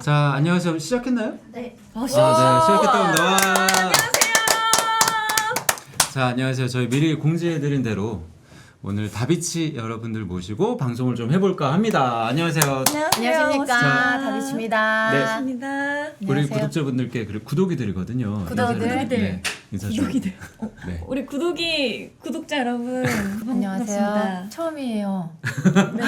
자, 안녕하세요. 시작했나요? 네. 네, 시작했답니다. 와. 안녕하세요. 자, 안녕하세요. 저희 미리 공지해드린 대로 오늘 다비치 여러분들 모시고 방송을 좀 해볼까 합니다. 안녕하세요. 안녕하십니까. 자, 다비치입니다. 네. 반갑습니다. 우리 구독자분들께 구독이들이거든요. 구독이들. 네, 인사 좀. 구독이들. 네. 우리 구독자 여러분 안녕하세요. 반갑습니다. 처음이에요. 네.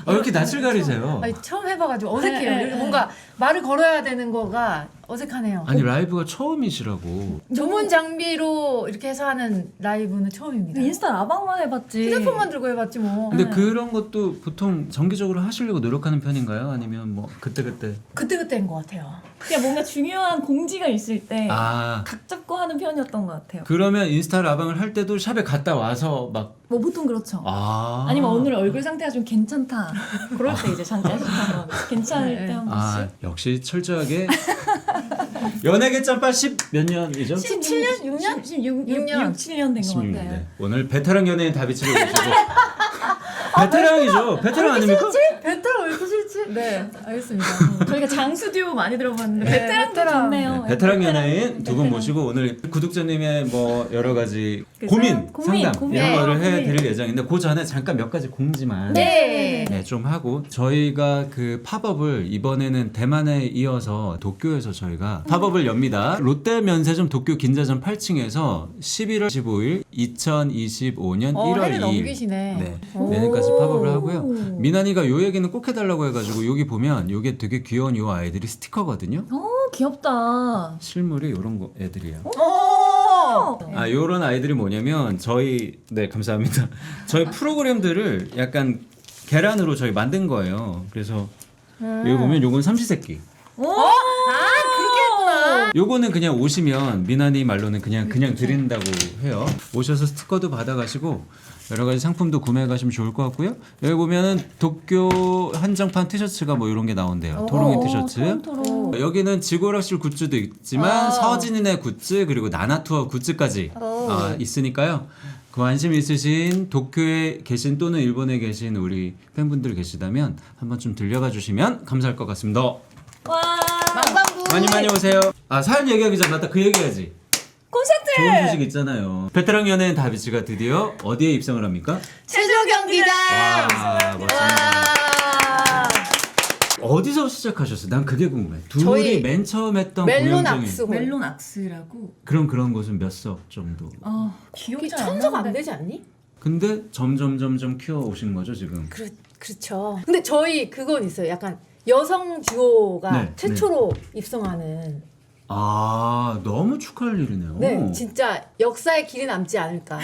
왜 이렇게 낯을 가리세요? 아니, 처음 해봐가지고 어색해요. 네, 이렇게 뭔가 말을 걸어야 되는 거가 어색하네요. 아니 라이브가 처음이시라고. 전문 장비로 이렇게 해서 하는 라이브는 처음입니다. 인스타 라방만 해봤지. 휴대폰만 들고 해봤지 뭐. 근데 그런 것도 보통 정기적으로 하시려고 노력하는 편인가요? 아니면 뭐 그때그때? 그때그때인 것 같아요. 그냥 뭔가 중요한 공지가 있을 때 아, 각 잡고 하는 편이었던 것 같아요. 그러면 인스타 라방을 할 때도 샵에 갔다 와서 막 뭐 보통 그렇죠. 아. 아니면 오늘 얼굴 상태가 좀 괜찮다. 그럴 때 이제 잠깐 한번 괜찮을 네. 때 한 아, 번씩. 역시 철저하게 연예계 짬밥 10 몇 년이죠? 17년? 6년? 16년? 6년. 7년 된 것 16년. 같아요. 네. 오늘 베테랑 연예인 다비치를 모시고 베테랑이죠. 베테랑 아닙니까? 베테랑 왜 이렇게 싫지? 네, 알겠습니다. 저희가 장수 듀오 많이 들어봤는데 네, 베테랑도 베테랑. 좋네요. 네, 베테랑 연예인 두 분 베테랑. 모시고 오늘 구독자님의 뭐 여러 가지 그 고민, 고민, 상담 고민. 이런 네, 거를 고민. 해드릴 예정인데 그 전에 잠깐 몇 가지 공지만 네. 네, 좀 하고 저희가 그 팝업을 이번에는 대만에 이어서 도쿄에서 저희가 팝업을 엽니다. 롯데 면세점 도쿄 긴자점 8층에서 11월 15일 2025년 1월 해를 2일 넘기시네. 네, 오. 내년까지 팝업을 하고요. 미나니가 요 얘기는 꼭 해달라고 해가지고 여기 보면 요게 되게 귀여운 요 아이들이 스티커거든요. 귀엽다. 실물이 요런 거 애들이에요. 오! 아, 요런 아이들이 뭐냐면 저희 네 감사합니다. 저희 프로그램들을 약간 계란으로 저희 만든 거예요. 그래서 여기 보면 요건 삼시세끼. 오! 그렇게 했구나. 요거는 그냥 오시면 미나니 말로는 그냥 드린다고 해요. 오셔서 스티커도 받아가시고 여러 가지 상품도 구매해 가시면 좋을 것 같고요. 여기 보면은 도쿄 한정판 티셔츠가 뭐 이런 게 나온대요. 토롱이 티셔츠. 토롱토롱. 여기는 지구락실 굿즈도 있지만 서진이네 굿즈 그리고 나나투어 굿즈까지 있으니까요. 관심 있으신 도쿄에 계신 또는 일본에 계신 우리 팬분들 계시다면 한번 좀 들려가 주시면 감사할 것 같습니다. 와! 망방구. 많이 오세요. 아, 사연 얘기하기 전에 맞다 그 얘기해야지. 콘서트! 좋은 소식 있잖아요. 베테랑 연예인 다비치가 드디어 어디에 입성을 합니까? 체조 경기장. 와, 멋집니다. 어디서 시작하셨어요? 난 그게 궁금해. 둘이 저희 맨 처음 했던 멜론 공연 중에 악수. 멜론 악스라고. 그런 곳은 몇 석 정도? 기억이 잘 천석 안 나는데. 되지 않니? 근데 점점 키워 오신 거죠 지금? 그렇죠. 근데 저희 그건 있어요. 약간 여성 듀오가 네, 최초로 입성하는. 아, 너무 축하할 일이네요. 네, 진짜 역사의 길이 남지 않을까.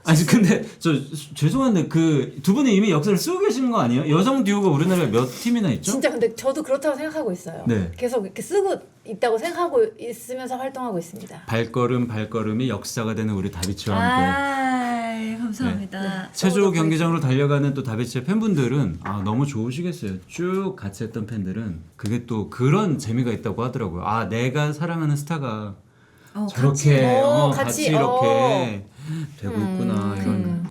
아니 근데 저 죄송한데 그 두 분이 이미 역사를 쓰고 계시는 거 아니에요? 여성 듀오가 우리나라에 몇 팀이나 있죠? 진짜 근데 저도 그렇다고 생각하고 있어요. 네. 계속 이렇게 쓰고 있다고 생각하고 있으면서 활동하고 있습니다. 발걸음이 역사가 되는 우리 다비치와 함께 감사합니다. 체조 경기장으로 달려가는 또 다비치의 팬분들은 너무 좋으시겠어요. 쭉 같이 했던 팬들은 그게 또 그런 재미가 있다고 하더라고요. 아, 내가 사랑하는 스타가 저렇게 같이 이렇게 되고 있구나 이런.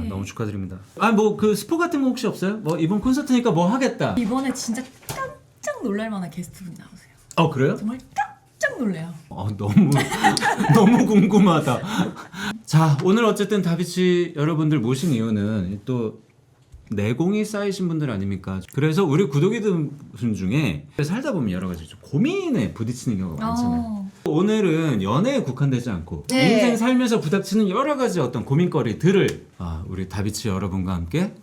너무 축하드립니다. 뭐 그 스포 같은 거 혹시 없어요? 뭐 이번 콘서트니까 뭐 하겠다. 이번에 진짜 깜짝 놀랄 만한 게스트분이 나오세요. 그래요? 정말 깜짝 놀래요. 너무 너무 궁금하다. 자, 오늘 어쨌든 다비치 여러분들 모신 이유는 또 내공이 쌓이신 분들 아닙니까? 그래서 우리 구독이들 중에 살다 보면 여러 가지 좀 고민에 부딪히는 경우가 많잖아요. 오늘은 연애에 국한되지 않고 네. 인생 살면서 부닥치는 여러 가지 어떤 고민거리들을 우리 다비치 여러분과 함께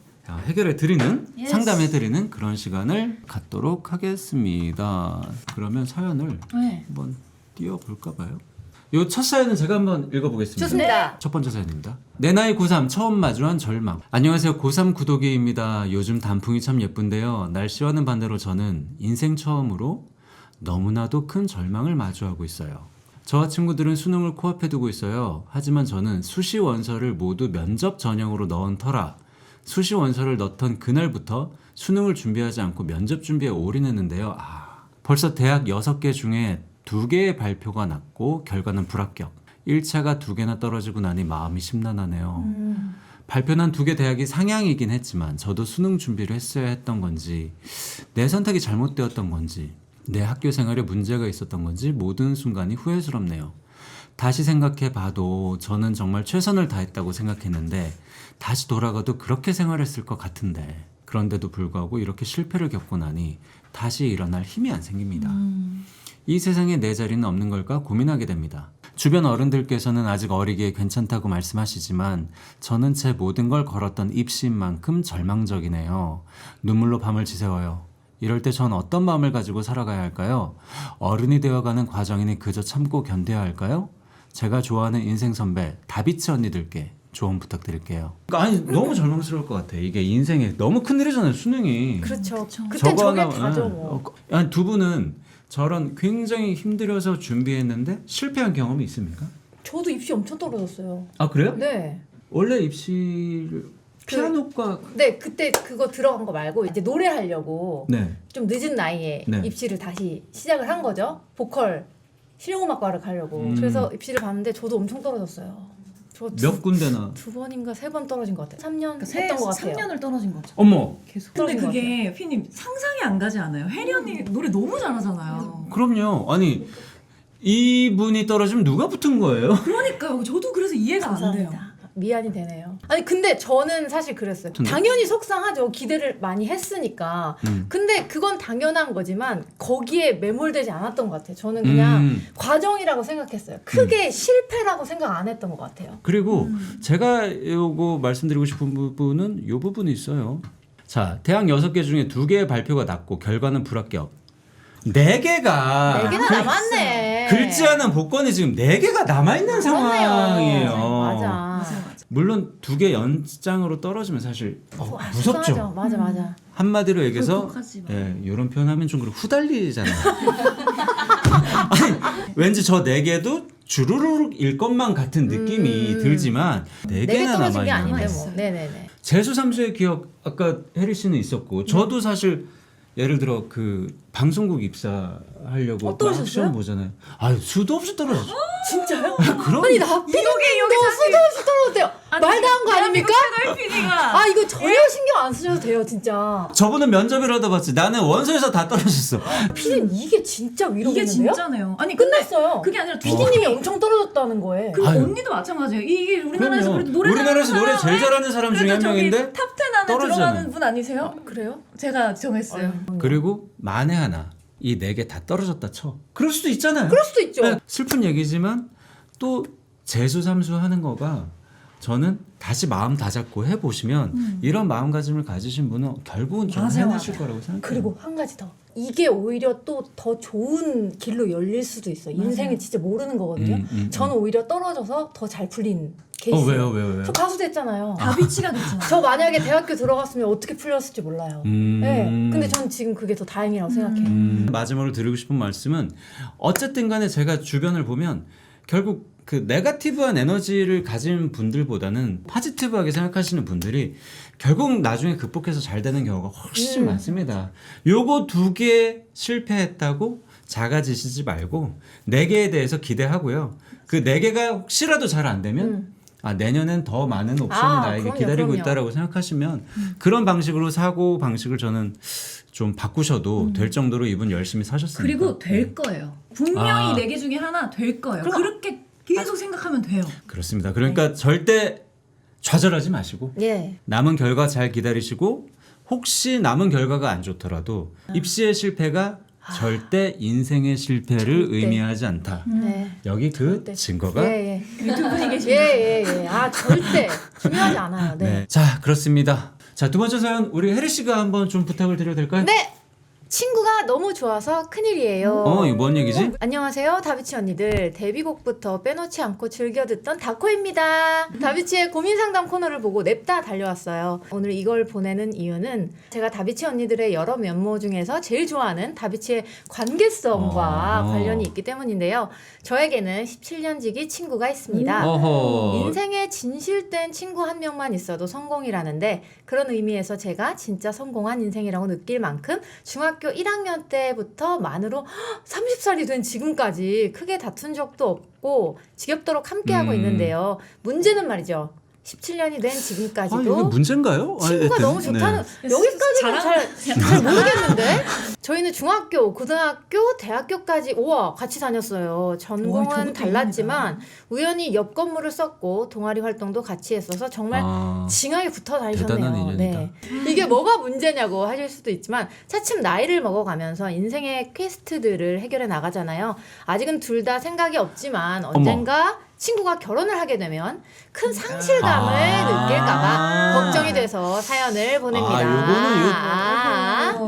해결해 드리는 상담해 드리는 그런 시간을 갖도록 하겠습니다. 그러면 사연을 한번 띄워볼까 봐요. 요 첫 사연은 제가 한번 읽어보겠습니다. 좋습니다. 첫 번째 사연입니다. 내 나이 고3 처음 마주한 절망. 안녕하세요. 고3 구독이입니다. 요즘 단풍이 참 예쁜데요. 날씨와는 반대로 저는 인생 처음으로 너무나도 큰 절망을 마주하고 있어요. 저와 친구들은 수능을 코앞에 두고 있어요. 하지만 저는 수시 원서를 모두 면접 전형으로 넣은 터라 수시 원서를 넣던 그날부터 수능을 준비하지 않고 면접 준비에 올인했는데요. 벌써 대학 6개 중에 2개의 발표가 났고 결과는 불합격. 1차가 2개나 떨어지고 나니 마음이 심란하네요. 발표난 2개 대학이 상향이긴 했지만 저도 수능 준비를 했어야 했던 건지 내 선택이 잘못되었던 건지 내 학교 생활에 문제가 있었던 건지 모든 순간이 후회스럽네요. 다시 생각해 봐도 저는 정말 최선을 다했다고 생각했는데 다시 돌아가도 그렇게 생활했을 것 같은데 그런데도 불구하고 이렇게 실패를 겪고 나니 다시 일어날 힘이 안 생깁니다. 이 세상에 내 자리는 없는 걸까 고민하게 됩니다. 주변 어른들께서는 아직 어리기에 괜찮다고 말씀하시지만 저는 제 모든 걸 걸었던 입시만큼 절망적이네요. 눈물로 밤을 지새워요. 이럴 때 전 어떤 마음을 가지고 살아가야 할까요? 어른이 되어가는 과정이니 그저 참고 견뎌야 할까요? 제가 좋아하는 인생 선배 다비치 언니들께 조언 부탁드릴게요. 아니 너무 절망스러울 것 같아. 이게 인생에 너무 큰일이잖아요. 수능이. 그렇죠. 그땐 저게 다죠 뭐. 아니, 두 분은 저런 굉장히 힘들어서 준비했는데 실패한 경험이 있습니까? 저도 입시 엄청 떨어졌어요. 아 그래요? 네. 원래 입시를 피아노과 네, 그때 그거 들어간 거 말고 이제 노래하려고 네. 좀 늦은 나이에 네. 입시를 다시 시작을 한 거죠. 보컬 실용음악과를 가려고. 그래서 입시를 봤는데 저도 엄청 떨어졌어요. 저 몇 군데나. 2번인가 3번 떨어진 것 같아요. 3년 그러니까 했던 것 같아요. 3년을 떨어진 거죠. 어머. 계속. 떨어진 근데 것 그게 피님 상상이 안 가지 않아요? 혜리 언니 노래 너무 잘하잖아요. 그럼요. 아니 이분이 떨어지면 누가 붙은 거예요? 그러니까요. 저도 그래서 이해가 안 돼요. 감사합니다. 미안이 되네요. 아니 근데 저는 사실 그랬어요. 당연히 속상하죠. 기대를 많이 했으니까. 근데 그건 당연한 거지만 거기에 매몰되지 않았던 것 같아요. 저는 그냥 과정이라고 생각했어요. 크게 실패라고 생각 안 했던 것 같아요. 그리고 제가 요거 말씀드리고 싶은 부분은 요 부분이 있어요. 자, 대학 6개 중에 2개의 발표가 났고 결과는 불합격. 4개가 4개나 남았네. 긁지 않은 복권이 지금 4개가 남아있는 상황이에요. 맞아. 물론 2개 연장으로 떨어지면 사실 무섭죠. 맞아. 한마디로 얘기해서 극복하지 마. 예, 이런 표현하면 좀 그렇고 후달리잖아요. 아니, 왠지 저 4개도 주르륵일 것만 같은 느낌이 들지만 4개 4개나 떨어진 게 남아있는 아닌데 거예요. 뭐. 네네네. 재수 삼수의 기억 아까 혜리 씨는 있었고 저도 사실 예를 들어 그 방송국 입사하려고 막 떨어졌어요? 시험 보잖아요. 아유 수도 없이 떨어졌어. 진짜요? 그럼 아니 나 피디님도 수도 없이 떨어졌대요. 말도 한 거 아닙니까? PD가 아 이거 전혀 신경 안 쓰셔도 돼요 진짜. 저분은 면접이라도 봤지. 나는 원서에서 다 떨어졌어. 피디님 이게 진짜 이게 위로겠는데요? 진짜네요. 아니 근데 끝났어요. 그게 아니라 피디님이 엄청 떨어졌다는 거예요. 그 아유. 언니도 마찬가지예요. 이게 우리나라에서 그럼요. 그래도 노래 우리나라에서 잘하는 노래 제일 사람에 잘하는 사람 중에 한 그래도 저기 명인데 탑 10 안에 떨어지잖아요. 들어가는 분 아니세요? 그래요? 제가 정했어요. 그리고 만에 하나 이 4개 다 떨어졌다 쳐. 그럴 수도 있잖아요. 그럴 수도 있죠. 네, 슬픈 얘기지만 또 재수 삼수 하는 거가 저는 다시 마음 다잡고 해보시면 이런 마음가짐을 가지신 분은 결국은 좀 맞아요, 해내실 맞아요. 거라고 생각해요. 그리고 한 가지 더. 이게 오히려 또 더 좋은 길로 열릴 수도 있어요. 인생은 진짜 모르는 거거든요. 저는 오히려 떨어져서 더 잘 풀린 케이스예요. 왜요? 저 가수 됐잖아요. 다비치가 됐잖아요. 저 만약에 대학교 들어갔으면 어떻게 풀렸을지 몰라요. 네. 근데 전 지금 그게 더 다행이라고 생각해요. 마지막으로 드리고 싶은 말씀은 어쨌든 간에 제가 주변을 보면 결국 그 네거티브한 에너지를 가진 분들보다는 포지티브하게 생각하시는 분들이 결국 나중에 극복해서 잘 되는 경우가 훨씬 많습니다. 요거 2개 실패했다고 작아지시지 말고 4개에 대해서 기대하고요. 그 4개가 혹시라도 잘 안 되면 내년엔 더 많은 옵션이 나에게 그럼요, 기다리고 그럼요. 있다라고 생각하시면 그런 방식으로 사고 방식을 저는 좀 바꾸셔도 될 정도로 이분 열심히 사셨으니까. 그리고 될 거예요. 분명히 아. 4개 중에 하나 될 거예요. 그럼- 그렇게 계속 생각하면 돼요. 그렇습니다. 그러니까 절대 좌절하지 마시고 예. 남은 결과 잘 기다리시고 혹시 남은 결과가 안 좋더라도 입시의 실패가 절대 인생의 실패를 절대. 의미하지 않다. 네. 여기 그 절대. 증거가 예. 두 분이 계십니다. 예. 아 절대 중요하지 않아요. 네. 네. 자 그렇습니다. 자 두 번째 사연 우리 혜리 씨가 한번 좀 부탁을 드려도 될까요? 네. 친구가 너무 좋아서 큰일이에요. 이거 뭔 얘기지? 안녕하세요 다비치 언니들. 데뷔곡부터 빼놓지 않고 즐겨 듣던 다코입니다. 다비치의 고민 상담 코너를 보고 냅다 달려왔어요. 오늘 이걸 보내는 이유는 제가 다비치 언니들의 여러 면모 중에서 제일 좋아하는 다비치의 관계성과 관련이 있기 때문인데요. 저에게는 17년지기 친구가 있습니다. 어허. 인생에 진실된 친구 한 명만 있어도 성공이라는데 그런 의미에서 제가 진짜 성공한 인생이라고 느낄 만큼 중학교 1학년 때부터 만으로 30살이 된 지금까지 크게 다툰 적도 없고 지겹도록 함께하고 있는데요. 문제는 말이죠. 17년이 된 아, 지금까지도 이게 문제인가요? 친구가 너무 좋다는 여기까지는 잘 모르겠는데 저희는 중학교, 고등학교, 대학교까지 우와 같이 다녔어요. 전공은 저것도 달랐지만 우연히 옆 건물을 썼고 동아리 활동도 같이 했어서 정말 징하게 붙어 대단한 다니셨네요. 인연이다. 이게 뭐가 문제냐고 하실 수도 있지만 차츰 나이를 먹어가면서 인생의 퀘스트들을 해결해 나가잖아요. 아직은 둘 다 생각이 없지만 언젠가 친구가 결혼을 하게 되면 큰 상실감을 느낄까봐 걱정이 돼서 사연을 보냅니다.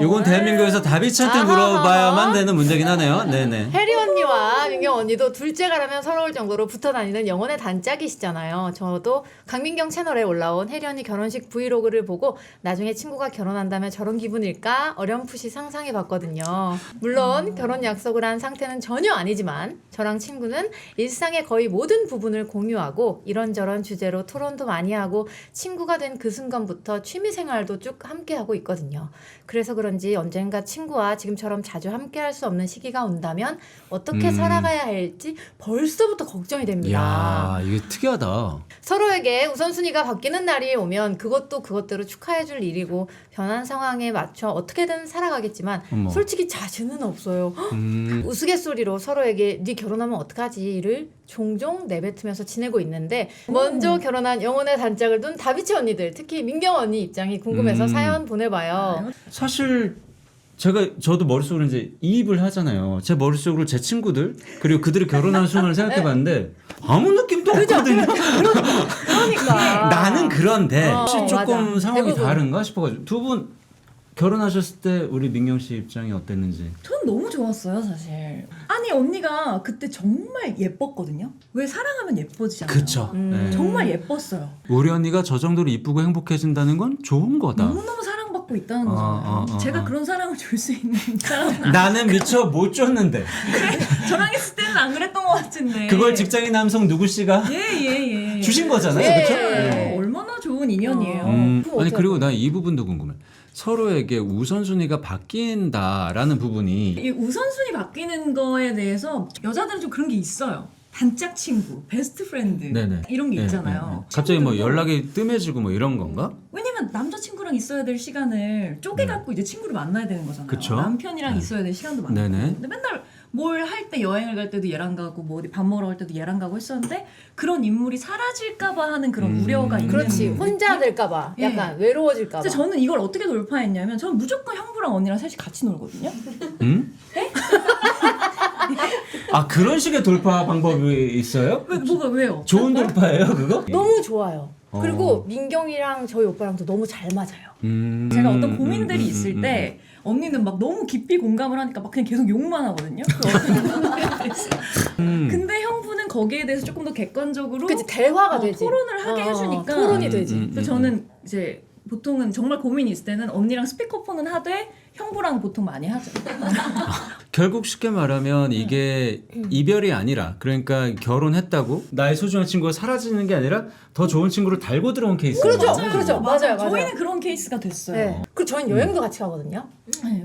요건 대한민국에서 다비치한테 물어봐야만 되는 문제긴 하네요. 네네. 혜리 언니와 민경 언니도 둘째가라면 서러울 정도로 붙어 다니는 영혼의 단짝이시잖아요. 저도 강민경 채널에 올라온 혜리 언니 결혼식 브이로그를 보고 나중에 친구가 결혼한다면 저런 기분일까 어렴풋이 상상해 봤거든요. 물론 결혼 약속을 한 상태는 전혀 아니지만 저랑 친구는 일상의 거의 모든 부분을 공유하고 이런저런 주제로 토론도 많이 하고 친구가 된 그 순간부터 취미생활도 쭉 함께하고 있거든요. 그래서 그런지 언젠가 친구와 지금처럼 자주 함께할 수 없는 시기가 온다면 어떻게 살아가야 할지 벌써부터 걱정이 됩니다. 야, 이게 특이하다. 서로에게 우선순위가 바뀌는 날이 오면 그것도 그것대로 축하해줄 일이고 변한 상황에 맞춰 어떻게든 살아가겠지만 어머. 솔직히 자신은 없어요. 우스갯소리로 서로에게 네 결혼하면 어떡하지를 종종 내뱉으면서 지내고 있는데 먼저 결혼한 영혼의 단짝을 둔 다비치 언니들 특히 민경 언니 입장이 궁금해서 사연 보내봐요. 사실 저도 머릿속으로 이제 이입을 하잖아요. 제 머릿속으로 제 친구들 그리고 그들이 결혼하는 순간을 생각해봤는데 아무 느낌도 없거든요. 그러니까 나는 그런데 혹시 조금 맞아. 상황이 대부분. 다른가 싶어가지고 두 분 결혼하셨을 때 우리 민경 씨 입장이 어땠는지. 전 너무 좋았어요 사실. 아니 언니가 그때 정말 예뻤거든요. 왜 사랑하면 예뻐지잖아요. 그쵸. 네. 정말 예뻤어요. 우리 언니가 저 정도로 이쁘고 행복해진다는 건 좋은 거다. 너무너무 사랑받고 있다는 거잖아요. 제가 그런 사랑을 줄 수 있는 사람은 나는 미처 못 줬는데 저랑 했을 때는 안 그랬던 것 같은데. 그걸 직장인 남성 누구 씨가 예. 주신 거잖아요. 예. 그렇죠? 네. 얼마나 좋은 인연이에요. 그럼 아니 어떡할 그리고 나 이 부분도 궁금해. 서로에게 우선순위가 바뀐다라는 부분이 이 우선순위 바뀌는 거에 대해서 여자들은 좀 그런 게 있어요. 단짝 친구, 베스트 프렌드 네네. 이런 게 네, 있잖아요. 네. 갑자기 뭐 친구들도 연락이 뜸해지고 뭐 이런 건가? 왜냐면 남자친구랑 있어야 될 시간을 쪼개갖고 이제 친구를 만나야 되는 거잖아요. 그쵸? 남편이랑 네. 있어야 될 시간도 많고. 네네. 근데 맨날 뭘 할 때 여행을 갈 때도 얘랑 가고 뭐 어디 밥 먹으러 갈 때도 얘랑 가고 했었는데 그런 인물이 사라질까봐 하는 그런 우려가 있는. 그렇지 혼자 될까봐 예. 약간 외로워질까봐. 그래서 저는 이걸 어떻게 돌파했냐면 저는 무조건 형부랑 언니랑 셋이 같이 놀거든요. 응? 아 그런 식의 돌파 방법이 있어요? 뭐가 왜요? 좋은 돌파예요 그거? 너무 좋아요. 어. 그리고 민경이랑 저희 오빠랑도 너무 잘 맞아요. 제가 어떤 고민들이 있을 때 언니는 막 너무 깊이 공감을 하니까 막 그냥 계속 욕만 하거든요. 근데 형부는 거기에 대해서 조금 더 객관적으로 그치 대화가 되지. 토론을 하게 해주니까 토론이 되지. 그래서 저는 이제 보통은 정말 고민이 있을 때는 언니랑 스피커폰은 하되 형부랑 보통 많이 하죠. 결국 쉽게 말하면 이게 이별이 아니라 그러니까 결혼했다고 나의 소중한 친구가 사라지는 게 아니라 더 좋은 친구를 달고 들어온 케이스. 그렇죠. 그렇죠. 맞아요. 저희는 그런 케이스가 됐어요. 네. 그리고 저희는 여행도 같이 가거든요. 네.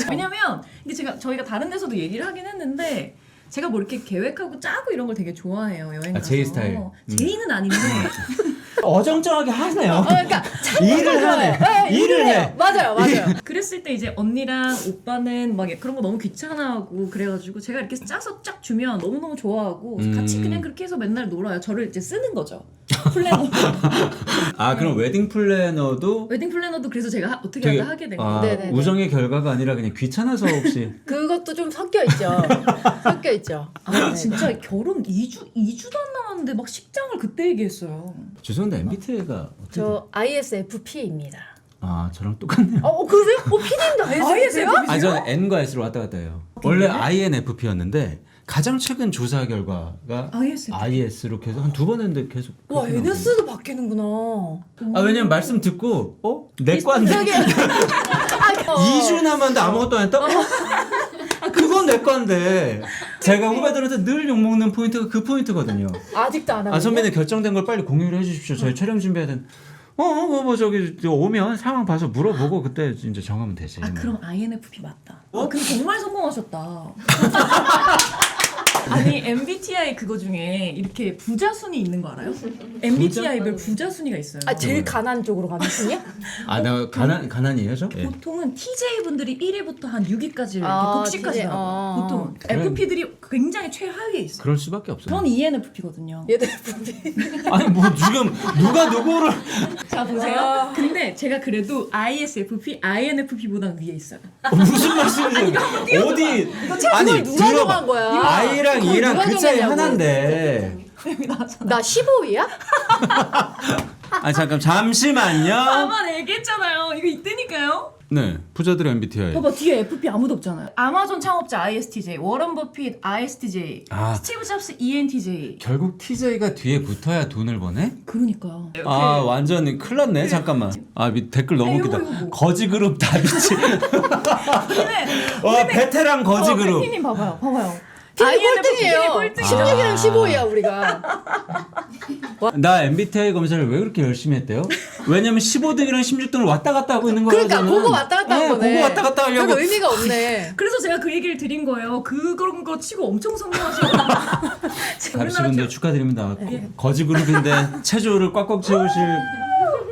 왜냐면 이게 저희가 다른 데서도 얘기를 하긴 했는데 제가 뭐 이렇게 계획하고 짜고 이런 걸 되게 좋아해요. 여행 가서. 제이 스타일. 제이는 아닌데 어정쩡하게 하네요. 그러니까 일을 하네. 네, 일을 해. 맞아요. 그랬을 때 이제 언니랑 오빠는 막 그런 거 너무 귀찮아하고 그래가지고 제가 이렇게 짜서 쫙 주면 너무너무 좋아하고 같이 그냥 그렇게 해서 맨날 놀아요. 저를 이제 쓰는 거죠. 플래너. 아 그럼 웨딩 플래너도 웨딩 플래너도 그래서 제가 어떻게 되게 하다 하게 된 거예요. 네네네. 우정의 결과가 아니라 그냥 귀찮아서 혹시 그것도 좀 섞여 있죠. 섞여 있죠. 아 진짜 결혼 2주도 안 남았는데 막 식장을 그때 얘기했어요. 죄송한데 MBTI가 어떻게 저 ISFP입니다. 아 저랑 똑같네요. 그러세요? PD님도 ISFP세요? 아 저는 N과 S로 왔다 갔다 해요. 원래 INFP였는데 가장 최근 조사 결과가 IS로 계속 한 2번 했는데 계속 와 그렇게 나오고. NS도 바뀌는구나. 아 왜냐면 말씀 듣고 내 과인데 2주 남았는데 아무것도 안 했다? 그건 내 건데 제가 후배들한테 늘 욕먹는 포인트가 그 포인트거든요. 아직도 안 하고. 아 선배님 결정된 걸 빨리 공유를 해주십시오. 저희 촬영 준비해야 되는. 뭐 저기 오면 상황 봐서 물어보고 그때 이제 정하면 되지. 아 그럼 INFP 맞다. 근데 정말 성공하셨다. 아니 MBTI 그거 중에 이렇게 부자순이 있는 거 알아요? MBTI별 부자순위가 있어요. 아 제일 가난 쪽으로 가는 순이야? 아, 내가 가난이에요, 저? 예. 보통은 TJ 분들이 1위부터 한 6위까지 이렇게 아, 복식까지 TJ, 나와요. 보통 그래. FP들이 굉장히 최하위에 있어요. 그럴 수밖에 없어요. 전 ENFP거든요. 얘들 아니 뭐 지금 누가 누구를 자 보세요. 근데 제가 그래도 ISFP, INFP보다 위에 있어요. 무슨 말씀이세요? 어디 그걸 누가 정한 거야? I랑 그걸 E랑 누가 그 차이 정했냐고. 하나인데. 나 15위야? 아 잠시만요. 아마 얘기했잖아요. 이거 있다니까요. 네, 부자들의 MBTI. 봐봐 뒤에 FP 아무도 없잖아요. 아마존 창업자 ISTJ, 워런 버핏 ISTJ, 아. 스티브 잡스 ENTJ. 결국 TJ가 뒤에 붙어야 돈을 버네? 그러니까요. 아 완전히 큰일 났네. 잠깐만. 아 댓글 너무 이거, 웃기다. 이거 뭐. 거지그룹 다비치. 근데 와 베테랑 거지그룹. 피님 봐봐요. 아니 INFP 꼴등이에요. 꼴등이야. 16이랑 15위야 우리가. 나 MBTI 검사를 왜 그렇게 열심히 했대요? 왜냐면 15등이랑 16등을 왔다 갔다 하고 있는 거예요. 그러니까 저는. 그거 왔다 갔다 한 네, 거네. 그거 왔다 갔다 하려고. 별 의미가 없네. 그래서 제가 그 얘기를 드린 거예요. 그런 거 치고 엄청 성공하시고. 가비씨분들 축하드립니다. 거지그룹인데 체조를 꽉꽉 채우실.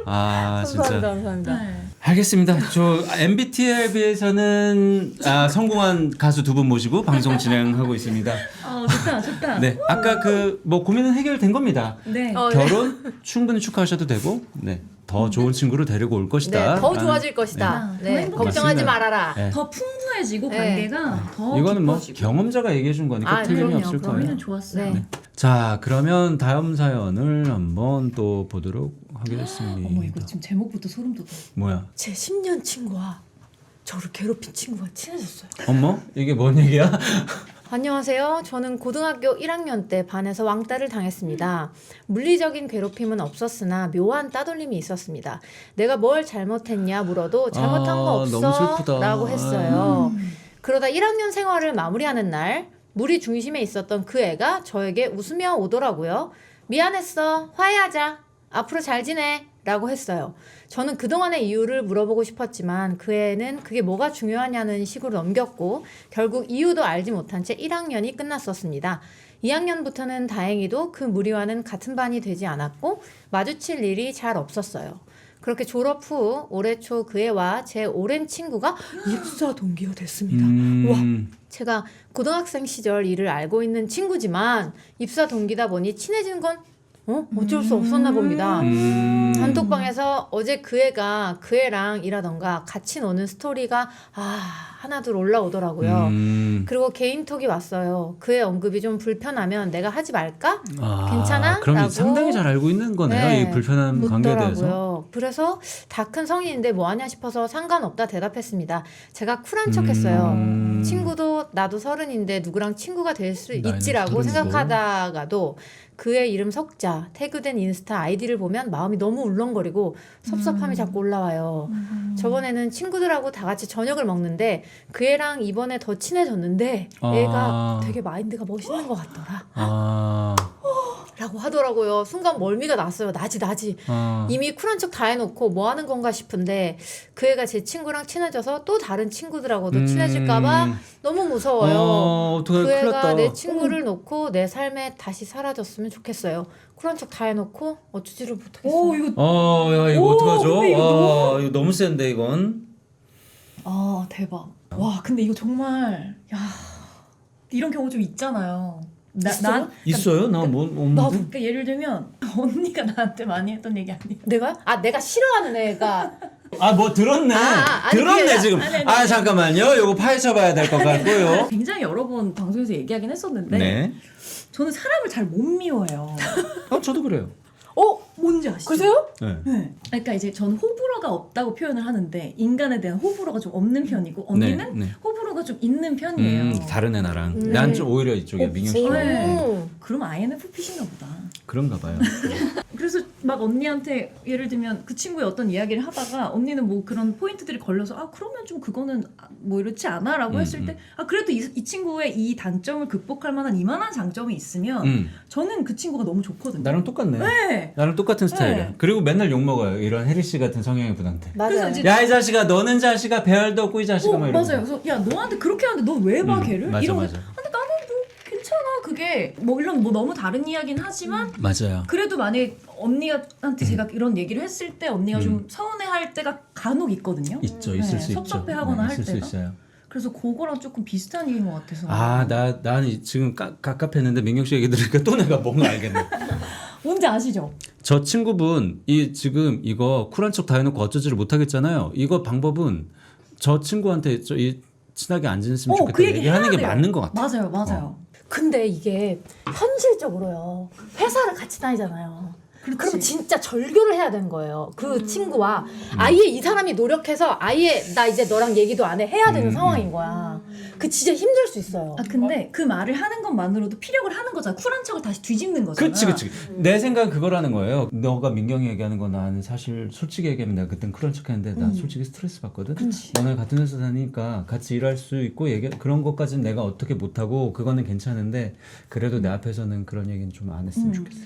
아 진짜. 감사합니다. 알겠습니다. 저 MBTI에 비해서는 성공한 가수 두 분 모시고 방송 진행하고 있습니다. 좋다. 네, 아까 그 뭐 고민은 해결된 겁니다. 네. 결혼 충분히 축하하셔도 되고, 네, 더 좋은 친구를 데리고 올 것이다. 네, 더 좋아질 것이다. 네. 네, 더 걱정하지 맞습니다. 말아라. 네. 더 풍부해지고 네. 관계가 더 이거는 뭐 깊어지고. 경험자가 얘기해 준 거니까 아, 틀림이 그럼요. 없을 거예요. 그러면 좋았어요. 네. 자, 그러면 다음 사연을 한번 또 보도록 하겠습니다. 어머 이거 지금 제목부터 소름 돋아. 뭐야? 제 10년 친구와 저를 괴롭힌 친구가 친해졌어요. 어머? 이게 뭔 얘기야? 안녕하세요. 저는 고등학교 1학년 때 반에서 왕따를 당했습니다. 물리적인 괴롭힘은 없었으나 묘한 따돌림이 있었습니다. 내가 뭘 잘못했냐 물어도 잘못한 거 없어 너무 슬프다. 라고 했어요. 그러다 1학년 생활을 마무리하는 날 무리 중심에 있었던 그 애가 저에게 웃으며 오더라고요. 미안했어. 화해하자. 앞으로 잘 지내. 라고 했어요. 저는 그동안의 이유를 물어보고 싶었지만 그 애는 그게 뭐가 중요하냐는 식으로 넘겼고 결국 이유도 알지 못한 채 1학년이 끝났었습니다. 2학년부터는 다행히도 그 무리와는 같은 반이 되지 않았고 마주칠 일이 잘 없었어요. 그렇게 졸업 후 올해 초 그 애와 제 오랜 친구가 입사 동기가 됐습니다. 와, 제가 고등학생 시절 일을 알고 있는 친구지만 입사 동기다 보니 친해지는 건 어쩔 수 없었나 봅니다. 단톡방에서 어제 그 애가 그 애랑 일하던가 같이 노는 스토리가 하나둘 올라오더라고요. 그리고 개인톡이 왔어요. 그의 언급이 좀 불편하면 내가 하지 말까? 괜찮아? 그럼 라고. 상당히 잘 알고 있는 거네요. 이 불편한 관계에 대해서. 묻더라고요. 그래서 다 큰 성인인데 뭐 하냐 싶어서 상관없다 대답했습니다. 제가 쿨한 척했어요. 친구도 나도 30인데 누구랑 친구가 될 수 나이는 있지라고 30이고. 생각하다가도 그의 이름 석자 태그된 인스타 아이디를 보면 마음이 너무 울렁거리고 섭섭함이 자꾸 올라와요. 저번에는 친구들하고 다 같이 저녁을 먹는데 그 애랑 이번에 더 친해졌는데 얘가 되게 마인드가 멋있는 것 같더라. 라고 하더라고요. 순간 멀미가 났어요. 나지. 이미 쿨한 척 다 해놓고 뭐 하는 건가 싶은데 그 애가 제 친구랑 친해져서 또 다른 친구들하고도 친해질까봐 너무 무서워요. 어떡해, 그 큰일 애가 났다. 내 친구를 놓고 내 삶에 다시 사라졌으면 좋겠어요. 쿨한 척 다 해놓고 어쩌지를 못하겠어요. 이거 야, 이거 오, 어떡하죠? 근데 이거 이거 너무 센데, 이건. 대박. 와 근데 이거 정말 이런 경우 좀 있잖아요. 난 있어요? 나 뭐, 없는데? 그러니까 예를 들면 언니가 나한테 많이 했던 얘기 아니에요. 내가? 내가 싫어하는 애가 뭐 들었네. 아니, 들었네, 그게- 지금. 아니. 잠깐만요. 요거 파헤쳐봐야 될 것 같고요. 굉장히 여러 번 방송에서 얘기하긴 했었는데 네. 저는 사람을 잘 못 미워해요. 저도 그래요. 뭔지 아시죠? 그러세요? 네. 네. 그러니까 이제 저는 호불호가 없다고 표현을 하는데 인간에 대한 호불호가 좀 없는 편이고 언니는 네. 호불호가 좀 있는 편이에요. 다른 애 나랑. 네. 난 좀 오히려 이쪽이야, 민경 씨. 네. 그럼 INFP신가 보다. 그런가 봐요. 그래서 막 언니한테 예를 들면 그 친구의 어떤 이야기를 하다가 언니는 뭐 그런 포인트들이 걸려서 그러면 좀 그거는 뭐 이렇지 않아 라고 했을 때 그래도 이 친구의 이 단점을 극복할 만한 이만한 장점이 있으면 저는 그 친구가 너무 좋거든요. 나랑 똑같네. 네. 나랑 똑같은 스타일이야. 네. 그리고 맨날 욕먹어요. 이런 혜리 씨 같은 성향의 분한테. 맞아요. 그래서 이제 야, 이 자식아, 너는 자식아, 배알도 없고 이 자식아. 막 이러면서. 맞아요. 그래서 야 너한테 그렇게 하는데 너 왜 봐 걔를? 맞아, 이러고 맞아. 근데 나는 뭐 괜찮아. 이게 뭐 물론 뭐 너무 다른 이야기는 하지만 맞아요. 그래도 만약에 언니한테 제가 이런 얘기를 했을 때 언니가 좀 서운해할 때가 간혹 있거든요. 있죠, 있을 수 있죠. 섭섭해하거나 할 있을 수 때가. 있어요. 그래서 그거랑 조금 비슷한 얘기인 것 같아서. 나는 지금 깝깝했는데 민경 씨 얘기 들으니까 또 내가 뭔가 알겠네. 뭔지 아시죠? 저 친구분 지금 이거 쿨한 척 다 해놓고 어쩌지를 못하겠잖아요. 이거 방법은 저 친구한테 친하게 안 지냈으면 그 좋겠다 얘기 얘기하는 해야 게 돼요. 맞는 것 같아. 맞아요. 근데 이게 현실적으로요. 회사를 같이 다니잖아요. 그럼 진짜 절교를 해야 되는 거예요. 그 친구와 아예 이 사람이 노력해서 아예 나 이제 너랑 얘기도 안 해 해야 되는 상황인 거야. 그 진짜 힘들 수 있어요. 근데 그 말을 하는 것만으로도 피력을 하는 거잖아. 쿨한 척을 다시 뒤집는 거잖아. 그치. 내 생각은 그거라는 거예요. 너가 민경이 얘기하는 건 나는 사실 솔직히 얘기하면 내가 그땐 그런 척 했는데 나 솔직히 스트레스 받거든. 너네 같은 회사 다니니까 같이 일할 수 있고 그런 것까지는 내가 어떻게 못하고 그거는 괜찮은데 그래도 내 앞에서는 그런 얘기는 좀 안 했으면 좋겠어.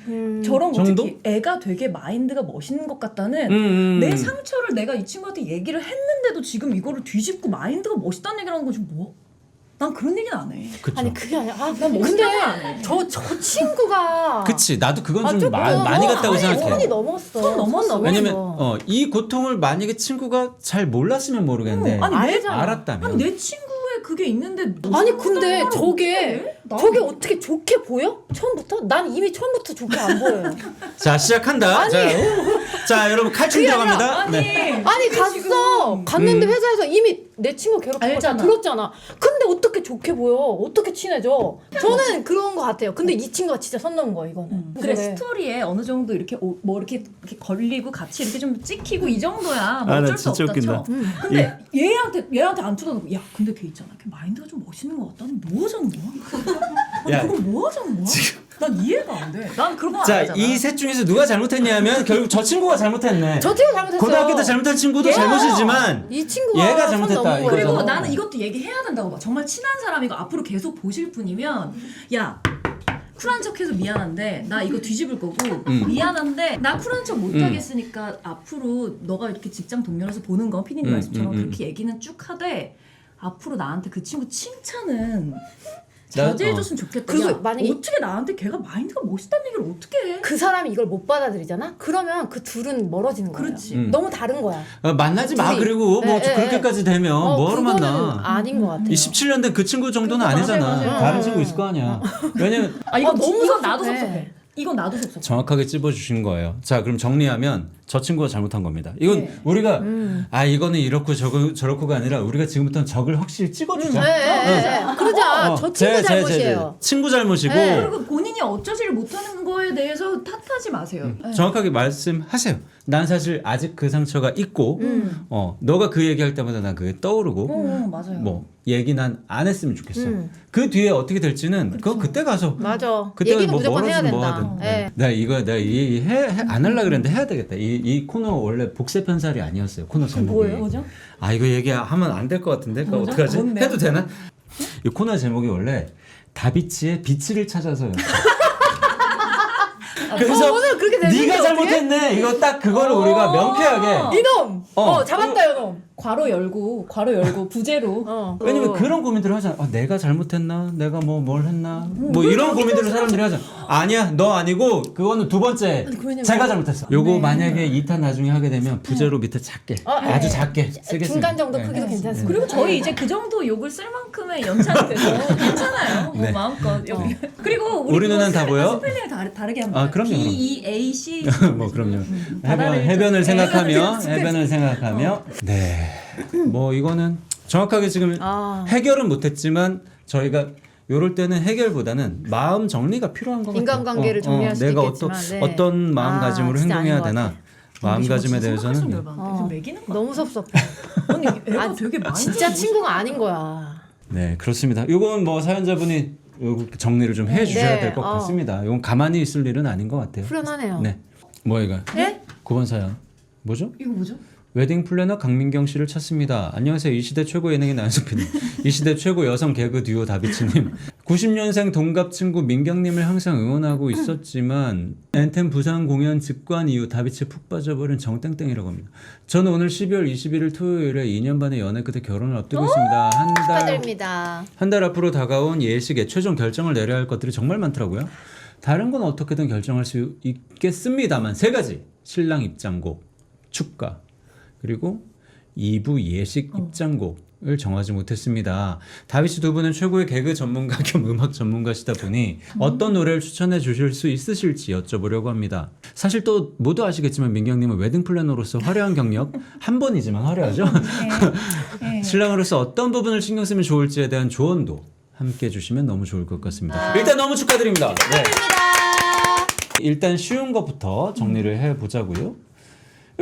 저런 거 정도? 특히 애가 되게 마인드가 멋있는 것 같다는 내 상처를 내가 이 친구한테 얘기를 했는데도 지금 이거를 뒤집고 마인드가 멋있다는 얘기를 하는 거지 뭐? 난 그런 얘기는 안 해. 그쵸. 아니 그게 아니라 난 근데 멋있다고 안 해. 저 친구가 그치. 나도 그건 좀 조금 많이 갔다고 생각해. 선이 넘었어. 선 넘었어. 왜냐면 이 고통을 만약에 친구가 잘 몰랐으면 모르겠는데 아니, 알았다면 아니 내 친구의 그게 있는데 아니 근데 저게 나는- 어떻게 좋게 보여? 처음부터? 난 이미 처음부터 좋게 안 보여요. 자 시작한다. 자 여러분 칼춤 들어갑니다. 네. 아니 갔는데 회사에서 이미 내 친구 괴롭힌 거 다 알잖아. 들었잖아. 근데 어떻게 좋게 보여? 어떻게 친해져? 저는 그런 거 같아요. 근데 이 친구가 진짜 선 넘은 거야 이거는. 그래 스토리에 어느 정도 이렇게 뭐 이렇게 걸리고 같이 이렇게 좀 찍히고 이 정도야 뭐 아, 나 어쩔 수 진짜 없다 웃긴다. 쳐. 근데 얘한테 안 쳐다보고 야 근데 걔 있잖아 걔 마인드가 좀 멋있는 것 같다. 너 뭐 하자는 거야? 야, 그걸 뭐 하자는 거야? 난 이해가 안 돼. 난 그런 거 안 자, 하잖아. 이 셋 중에서 누가 잘못했냐면 결국 저 친구가 잘못했네. 저 친구 잘못했어요. 고등학교 때 잘못한 친구도 얘가, 잘못이지만 이 친구가 얘가 선 잘못했다, 넘은 거예요. 그리고 이거죠. 나는 이것도 얘기해야 된다고 봐. 정말 친한 사람이고 앞으로 계속 보실 분이면 야 쿨한 척해서 미안한데 나 이거 뒤집을 거고 미안한데 나 쿨한 척 못하겠으니까 앞으로 너가 이렇게 직장 동료로서 보는 거 피디님 말씀처럼 그렇게 얘기는 쭉 하되 앞으로 나한테 그 친구 칭찬은 자제해줬으면 좋겠다. 그리고 야, 만약에 어떻게 나한테 걔가 마인드가 멋있다는 얘기를 어떻게 해? 그 사람이 이걸 못 받아들이잖아? 그러면 그 둘은 멀어지는 거예요. 그렇지. 너무 다른 거야. 만나지 마. 둘이. 그리고 뭐 네, 그렇게까지 되면 뭐하러 그거는 만나. 아닌 것 같아요. 이 17년 된 그 친구 정도는 맞아요, 아니잖아. 맞아요. 다른 친구 있을 거 아니야. 왜냐면 이건 너무 이건 나도 섭섭해. 섭섭해. 이건 나도 섭섭해. 정확하게 찝어주신 거예요. 자, 그럼 정리하면 저 친구가 잘못한 겁니다. 이건 네. 우리가 이거는 이렇고 저렇고가 아니라 우리가 지금부터는 적을 확실히 찍어주자. 그러자. 저 친구 잘못이에요. 친구 잘못이고 네. 그리고 본인이 어쩌지를 못하는 거에 대해서 탓하지 마세요. 네. 정확하게 말씀하세요. 난 사실 아직 그 상처가 있고, 너가 그 얘기할 때마다 난 그게 떠오르고, 맞아요. 뭐 얘기 난 안 했으면 좋겠어. 그 뒤에 어떻게 될지는 그거 그때 가서. 맞아. 그때 얘기는 뭐 무조건 해야 멀어지면 된다. 뭐 하든. 네. 내가 이 안 하려고 그랬는데 해야 되겠다. 이 코너 원래 복세 편살이 아니었어요. 코너 제목이. 뭐죠? 이거 얘기하면 안 될 것 같은데. 그거 뭐죠? 어떡하지? 뭔데요? 해도 되나? 이 코너 제목이 원래 다비치의 비치를 찾아서요. 그래서 오늘 그렇게 됐는데 네가 잘못했네. 이거 딱 그거를 우리가 명쾌하게. 이놈! 잡았다 이놈! 괄호 열고 부제로. 왜냐면 그런 고민들을 하잖아. 내가 잘못했나? 내가 뭘 했나? 뭐 이런 고민들을 사람들이 하잖아. 아니야, 너 아니고 그거는 두 번째. 제가 잘못했어. 요거 만약에 2탄 나중에 하게 되면 부제로 밑에 작게, 아주 작게 쓰겠습니다. 중간 정도 네. 크기도 괜찮습니다. 그리고 저희 이제 그 정도 욕을 쓸 만큼의 연차가 돼서 괜찮아요. 뭐 네. 마음껏 여기. 그리고 우리 누나는 다 보여? 스펠링을 다르게 합니다. 그럼요, 그럼. B-E-A-C. 뭐 그럼요. 바다를 해변을 좀- 생각하며 네. 뭐 이거는 정확하게 지금 해결은 못했지만 저희가 요럴 때는 해결보다는 마음 정리가 필요한 것 같아요. 인간관계를 정리할 수도 내가 있겠지만, 네. 어떤 마음가짐으로 진짜 행동해야 아닌 것 되나 마음가짐에 대해서는 계속 매기는 거. 너무 섭섭해. 아니 애가 되게 많이 진짜 친구가 아닌 거야. 네 그렇습니다. 요건 뭐 사연자분이 요거 정리를 좀 해주셔야 네, 될 것 같습니다. 이건 가만히 있을 일은 아닌 것 같아요. 후련하네요. 네. 뭐 이거? 네? 9번 사연 뭐죠? 이거 뭐죠? 웨딩 플래너 강민경 씨를 찾습니다. 안녕하세요. 이 시대 최고 예능인 안수빈님. 이 시대 최고 여성 개그 듀오 다비치님. 90년생 동갑 친구 민경님을 항상 응원하고 있었지만 엔템 부산 공연 직관 이후 다비치에 푹 빠져버린 정땡땡이라고 합니다. 저는 오늘 12월 21일 토요일에 2년 반의 연애 끝에 결혼을 앞두고 있습니다. 축하드립니다. 한 달 앞으로 다가온 예식에 최종 결정을 내려야 할 것들이 정말 많더라고요. 다른 건 어떻게든 결정할 수 있겠습니다만 3가지. 신랑 입장곡, 축가, 그리고 2부 예식 입장곡을 정하지 못했습니다. 다비치 두 분은 최고의 개그 전문가 겸 음악 전문가시다 보니 어떤 노래를 추천해 주실 수 있으실지 여쭤보려고 합니다. 사실 또 모두 아시겠지만 민경님은 웨딩 플래너로서 화려한 경력, 한 번이지만 화려하죠? 네. 신랑으로서 어떤 부분을 신경 쓰면 좋을지에 대한 조언도 함께 해주시면 너무 좋을 것 같습니다. 일단 너무 축하드립니다. 네. 축하드립니다. 일단 쉬운 것부터 정리를 해보자고요.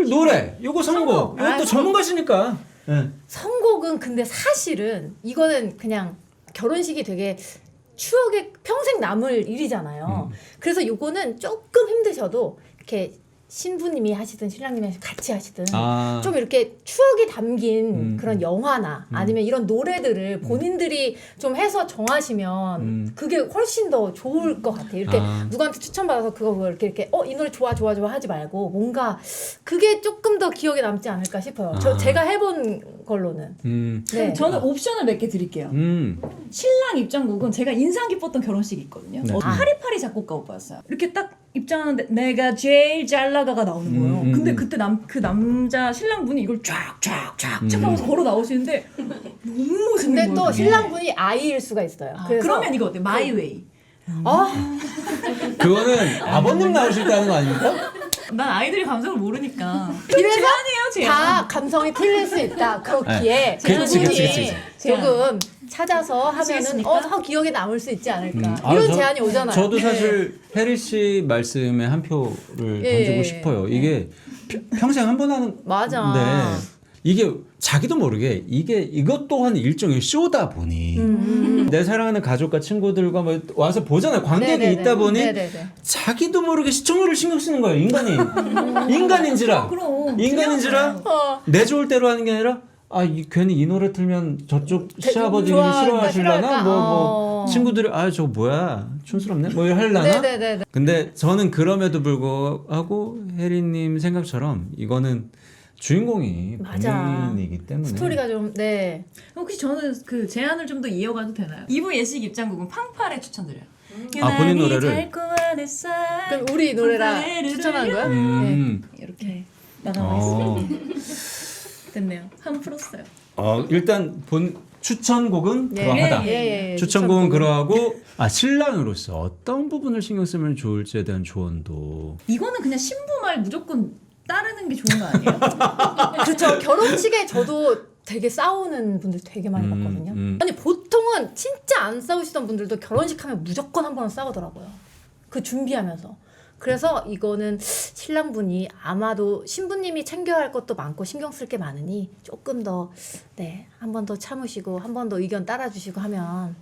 노래, 요거 선곡. 이거 또 전문가시니까. 네. 선곡은 근데 사실은 이거는 그냥 결혼식이 되게 추억에 평생 남을 일이잖아요. 그래서 요거는 조금 힘드셔도 이렇게 신부님이 하시든 신랑님이 같이 하시든 좀 이렇게 추억이 담긴 그런 영화나 아니면 이런 노래들을 본인들이 좀 해서 정하시면 그게 훨씬 더 좋을 것 같아요. 이렇게 누구한테 추천받아서 그거 이렇게 이 노래 좋아 하지 말고 뭔가 그게 조금 더 기억에 남지 않을까 싶어요. 제가 해본 걸로는. 그럼 네. 저는 옵션을 몇 개 드릴게요. 신랑 입장곡은 제가 인상 깊었던 결혼식이 있거든요. 네. 파리파리 작곡가 오빠였어요. 이렇게 딱 입장하는데 내가 제일 잘 나가가 나오는 거예요. 근데 그때 그 남자 신랑분이 이걸 쫙쫙쫙 하면서 걸어 나오시는데 너무 멋있는 근데 거예요. 또 그게. 신랑분이 아이일 수가 있어요. 그래서 그러면 이거 어때? 마이 웨이. 그거는 아버님 나오실 때 하는 거 아닙니까? 난 아이들이 감성을 모르니까. 그래서 제안이에요, 제안. 다 감성이 틀릴 수 있다. 그렇기에 그치, 그분이 그치. 조금 찾아서 하면은 아시겠습니까? 더 기억에 남을 수 있지 않을까. 아, 이런 제안이 오잖아요. 저도 사실 혜리 씨 말씀에 한 표를 예, 던지고 예. 싶어요. 이게 평생 한 번 하는 맞아. 건데 이게 자기도 모르게 이것 또한 일종의 쇼다 보니 내 사랑하는 가족과 친구들과 뭐 와서 보잖아요. 관객이 네네네. 있다 보니 네네네. 자기도 모르게 시청률을 신경 쓰는 거예요. 인간이. 인간인지라. 그럼. 인간인지라 내 좋을 대로 하는 게 아니라 괜히 이 노래 틀면 저쪽 시아버지님이 좋아한다, 싫어하실라나 싫어할까? 뭐 친구들이 저거 뭐야 촌스럽네 뭐 하려나. 네네네. 근데 저는 그럼에도 불구하고 혜리님 생각처럼 이거는 주인공이 맞아. 본인이기 때문에 스토리가 좀 네. 혹시 저는 그 제안을 좀 더 이어가도 되나요? 2부 예식 입장곡은 팡파레 추천드려요. 본인 노래를? 그럼 우리 노래랑 추천하는 거야? 네. 이렇게 나가고 있습니다. 됐네요. 한 풀었어요. 일단 본 추천곡은 그러하다. 예. 추천곡은 그러하고 신랑으로서 어떤 부분을 신경 쓰면 좋을지에 대한 조언도. 이거는 그냥 신부 말 무조건 따르는 게 좋은 거 아니에요? 그렇죠. 결혼식에 저도 되게 싸우는 분들 되게 많이 봤거든요. 아니 보통은 진짜 안 싸우시던 분들도 결혼식 하면 무조건 한 번은 싸우더라고요. 그 준비하면서. 그래서 이거는 신랑분이 아마도 신부님이 챙겨야 할 것도 많고 신경 쓸 게 많으니 조금 더 한 번 더 참으시고 한 번 더 의견 따라주시고 하면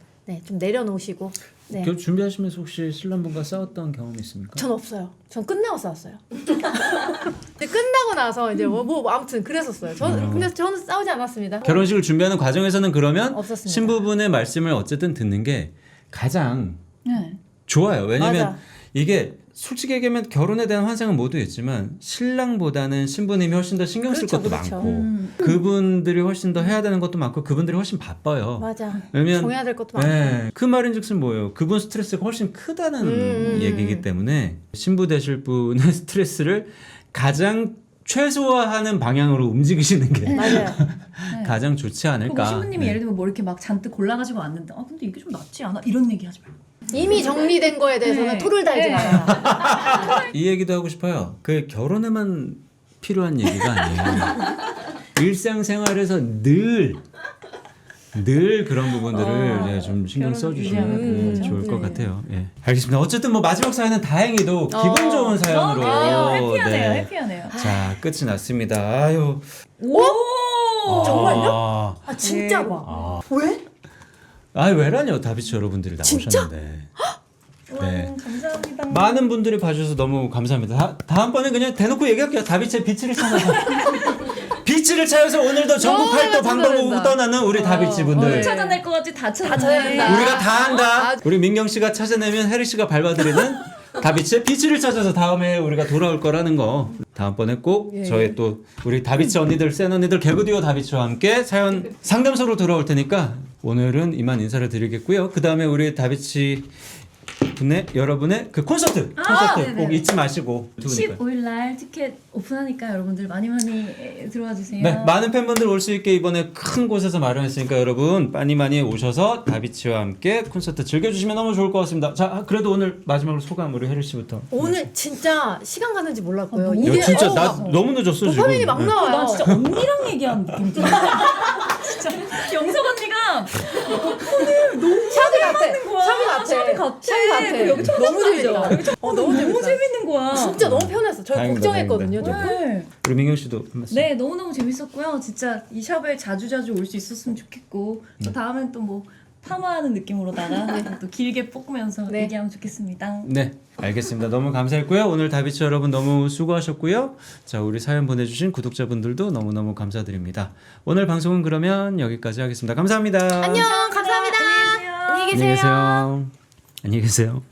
좀 내려놓으시고 결혼 준비하시면서 혹시 신랑분과 싸웠던 경험이 있습니까? 전 없어요. 전 끝나고 싸웠어요. 근데 끝나고 나서 이제 뭐 아무튼 그랬었어요. 근데 저는 싸우지 않았습니다. 결혼식을 준비하는 과정에서는 그러면 없었습니다. 신부분의 말씀을 어쨌든 듣는 게 가장 네. 좋아요. 왜냐면 맞아. 이게 솔직히 얘기하면 결혼에 대한 환상은 모두 있지만 신랑보다는 신부님이 훨씬 더 신경 쓸 그렇죠, 것도 그렇죠. 많고 그분들이 훨씬 더 해야 되는 것도 많고 그분들이 훨씬 바빠요. 맞아. 왜냐면 정해야 될 것도 많고. 그 말인즉슨 뭐예요? 그분 스트레스가 훨씬 크다는 얘기이기 때문에 신부 되실 분의 스트레스를 가장 최소화하는 방향으로 움직이시는 게 맞아요. 가장 좋지 않을까. 그리고 신부님이 예를 들면 뭐 이렇게 막 잔뜩 골라가지고 왔는데 근데 이게 좀 낫지 않아? 이런 얘기 하지 말고. 이미 정리된 거에 대해서는 토를 달지 마요. 이 얘기도 하고 싶어요. 그 결혼에만 필요한 얘기가 아니에요. 일상생활에서 늘 그런 부분들을 좀 신경 써주시면 좋을 것 같아요. 알겠습니다. 어쨌든 뭐 마지막 사연은 다행히도 기분 좋은 사연으로 해피하네요. 자 끝이 났습니다. 아유. 오! 정말요? 진짜 봐. 왜? 왜라뇨? 다비치 여러분들이 나오셨는데. 감사합니다. 많은 분들이 봐주셔서 너무 감사합니다. 다음번에 그냥 대놓고 얘기할게요. 다비치의 비치를 찾아서. 빛이 빛을 찾아서 오늘도 전국 팔도 너무 방방곡곡 찾아낸다. 떠나는 우리 다비치 분들. 찾아낼 것 같지 다 찾아낸다. 우리가 다 한다. 아, 우리 민경 씨가 찾아내면 혜리 씨가 밟아드리는 다비치의 빛을 찾아서 다음에 우리가 돌아올 거라는 거. 다음번에 꼭 예. 저희 또 우리 다비치 언니들, 센 언니들, 개그듀오 다비치와 함께 사연 상담소로 돌아올 테니까 오늘은 이만 인사를 드리겠고요. 그 다음에 우리 다비치 분의 여러분의 그 콘서트 네네. 꼭 잊지 마시고. 15일 날 티켓 오픈하니까 여러분들 많이 들어와 주세요. 네, 많은 팬분들 올 수 있게 이번에 큰 곳에서 마련했으니까 여러분 많이 오셔서 다비치와 함께 콘서트 즐겨주시면 너무 좋을 것 같습니다. 자, 그래도 오늘 마지막으로 소감 우리 혜리 씨부터. 오늘 진짜 시간 가는지 몰랐고요. 야, 진짜 나 막 너무 늦었어 지금. 도파민이 막 네. 나와요. 난 진짜 언니랑 얘기하는 느낌 들어. 진짜 영석 언니가 샤비 같아. 거야. 샤비 같아. 샤비 같아. 샤비 같아. 여기 너무 재밌죠. 너무 재밌는 거야. 진짜 너무 편했어. 저희 다행이다, 걱정했거든요. 다행이다. 조금. 네. 우리 민경 씨도 한 말씀. 네, 너무너무 재밌었고요. 진짜 이 샵에 자주자주 올 수 있었으면 좋겠고 또 다음엔 또 뭐 파마하는 느낌으로다가 또 길게 뽑으면서 네. 얘기하면 좋겠습니다. 네, 알겠습니다. 너무 감사했고요. 오늘 다비치 여러분 너무 수고하셨고요. 자, 우리 사연 보내주신 구독자분들도 너무너무 감사드립니다. 오늘 방송은 그러면 여기까지 하겠습니다. 감사합니다. 안녕. 감사합니다. 안녕히 계세요. 안녕히 계세요. 안녕히 계세요.